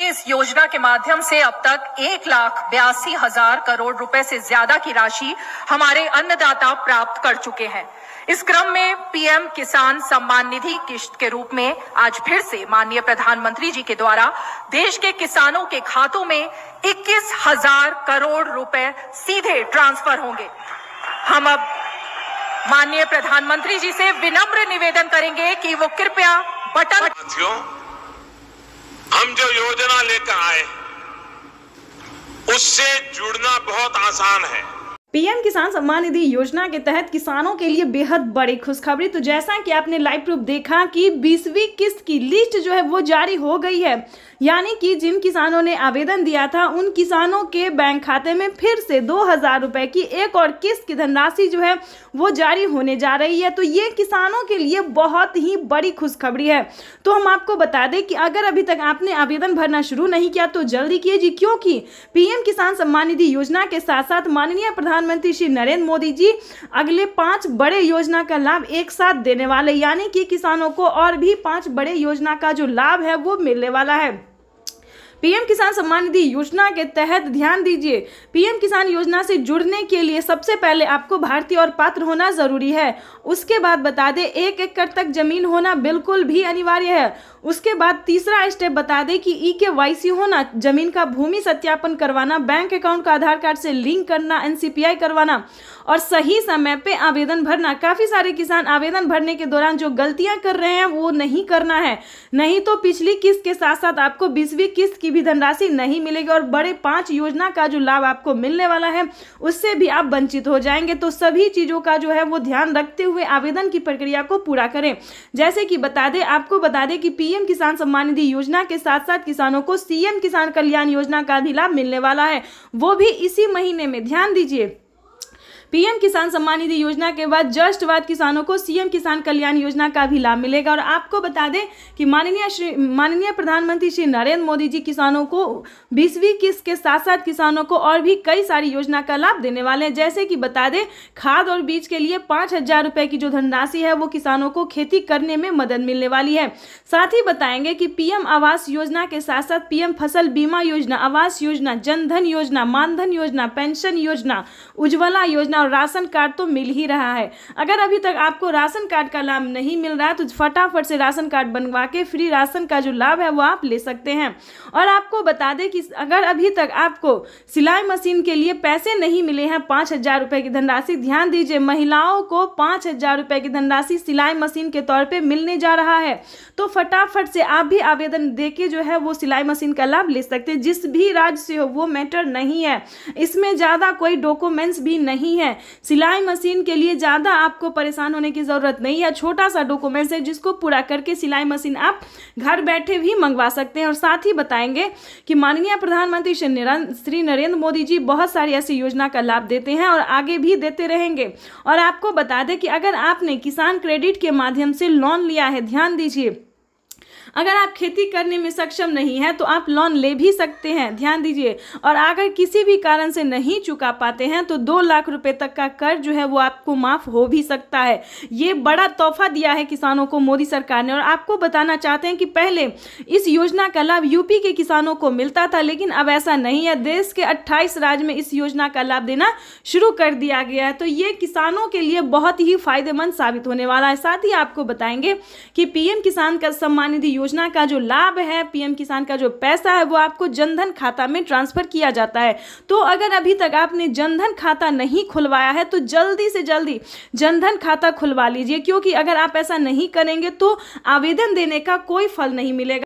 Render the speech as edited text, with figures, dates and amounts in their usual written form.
इस योजना के माध्यम से अब तक 1,82,000 करोड़ रुपए से ज्यादा की राशि हमारे अन्नदाता प्राप्त कर चुके हैं। इस क्रम में पीएम किसान सम्मान निधि किश्त के रूप में आज फिर से माननीय प्रधानमंत्री जी के द्वारा देश के किसानों के खातों में 21,000 करोड़ रुपए सीधे ट्रांसफर होंगे। हम अब माननीय प्रधानमंत्री जी से विनम्र निवेदन करेंगे कि वो कृपया बटन। हम जो योजना लेकर आए उससे जुड़ना बहुत आसान है। पीएम किसान सम्मान निधि योजना के तहत किसानों के लिए बेहद बड़ी खुशखबरी। तो जैसा कि आपने लाइव प्रूफ देखा कि 20वीं किस्त की लिस्ट जो है वो जारी हो गई है, यानी कि जिन किसानों ने आवेदन दिया था उन किसानों के बैंक खाते में फिर से 2,000 रुपए की एक और किस्त की धनराशि जो है वो जारी होने जा रही है। तो ये किसानों के लिए बहुत ही बड़ी खुशखबरी है। तो हम आपको बता दें कि अगर अभी तक आपने आवेदन भरना शुरू नहीं किया तो जल्दी कीजिए, क्योंकि पीएम किसान सम्मान निधि योजना के साथ साथ माननीय प्रधानमंत्री श्री नरेंद्र मोदी जी अगले 5 बड़े योजना का लाभ एक साथ देने वाले, यानी कि किसानों को और भी 5 बड़े योजना का जो लाभ है वो मिलने वाला है। पीएम किसान सम्मान निधि योजना के तहत ध्यान दीजिए, पीएम किसान योजना से जुड़ने के लिए सबसे पहले आपको भारतीय और पात्र होना जरूरी है। उसके बाद बता दें 1 एकड़ तक जमीन होना बिल्कुल भी अनिवार्य है। उसके बाद तीसरा स्टेप बता दें कि EKYC होना, जमीन का भूमि सत्यापन करवाना, बैंक अकाउंट का आधार कार्ड से लिंक करना, NCPI करवाना और सही समय पे आवेदन भरना। काफ़ी सारे किसान आवेदन भरने के दौरान जो गलतियां कर रहे हैं वो नहीं करना है, नहीं तो पिछली किस्त के साथ साथ आपको 20वीं किस्त की भी धनराशि नहीं मिलेगी और बड़े 5 योजना का जो लाभ आपको मिलने वाला है उससे भी आप वंचित हो जाएंगे। तो सभी चीज़ों का जो है वो ध्यान रखते हुए आवेदन की प्रक्रिया को पूरा करें। जैसे कि आपको बता दें कि पीएम किसान सम्मान निधि योजना के साथ साथ किसानों को CM किसान कल्याण योजना का भी लाभ मिलने वाला है, वो भी इसी महीने में। ध्यान दीजिए, पीएम किसान सम्मान निधि योजना के बाद जस्ट बाद किसानों को CM किसान कल्याण योजना का भी लाभ मिलेगा। और आपको बता दें कि माननीय प्रधानमंत्री श्री नरेंद्र मोदी जी किसानों को 20वीं किस्त के साथ साथ किसानों को और भी कई सारी योजना का लाभ देने वाले हैं। जैसे कि बता दें, खाद और बीज के लिए 5,000 रुपए की जो धनराशि है वो किसानों को खेती करने में मदद मिलने वाली है। साथ ही बताएंगे कि पीएम आवास योजना के साथ साथ पीएम फसल बीमा योजना, आवास योजना, जनधन योजना, मानधन योजना, पेंशन योजना, उज्ज्वला योजना और राशन कार्ड तो मिल ही रहा है। अगर अभी तक आपको राशन कार्ड का लाभ नहीं मिल रहा है तो फटाफट से राशन कार्ड बनवा के फ्री राशन का जो लाभ है वो आप ले सकते हैं। और आपको बता दें कि अगर अभी तक आपको सिलाई मशीन के लिए पैसे नहीं मिले हैं 5,000 रुपए की धनराशि, ध्यान दीजिए, महिलाओं को 5,000 रुपए की धनराशि सिलाई मशीन के तौर पर मिलने जा रहा है। तो फटाफट से आप भी आवेदन देके जो है वो सिलाई मशीन का लाभ ले सकते हैं। जिस भी राज्य से हो वो मैटर नहीं है, इसमें ज़्यादा कोई डॉक्यूमेंट्स भी नहीं है। सिलाई मशीन के लिए ज़्यादा आपको परेशान होने की ज़रूरत नहीं है, छोटा सा डॉक्यूमेंट्स है जिसको पूरा करके सिलाई मशीन आप घर बैठे भी मंगवा सकते हैं। और साथ ही बताएंगे कि माननीय प्रधानमंत्री श्री नरेंद्र मोदी जी बहुत सारी ऐसी योजना का लाभ देते हैं और आगे भी देते रहेंगे। और आपको बता दें कि अगर आपने किसान क्रेडिट के माध्यम से लोन लिया है, ध्यान दीजिए, अगर आप खेती करने में सक्षम नहीं है तो आप लोन ले भी सकते हैं, ध्यान दीजिए। और अगर किसी भी कारण से नहीं चुका पाते हैं तो 2 लाख रुपए तक का कर्ज जो है वो आपको माफ हो भी सकता है। ये बड़ा तोहफा दिया है किसानों को मोदी सरकार ने। और आपको बताना चाहते हैं कि पहले इस योजना का लाभ यूपी के किसानों को मिलता था, लेकिन अब ऐसा नहीं है। देश के 28 राज्य में इस योजना का लाभ देना शुरू कर दिया गया है। तो ये किसानों के लिए बहुत ही फायदेमंद साबित होने वाला है। साथ ही आपको बताएंगे कि पीएम किसान का सम्मान निधि योजना का जो लाभ है, पीएम किसान का जो पैसा है वो आपको जनधन खाता में ट्रांसफर किया जाता है। तो अगर अभी तक आपने जनधन खाता नहीं खुलवाया है तो जल्दी से जल्दी जनधन खाता खुलवा लीजिए, क्योंकि अगर आप ऐसा नहीं करेंगे तो आवेदन देने का कोई फल नहीं मिलेगा।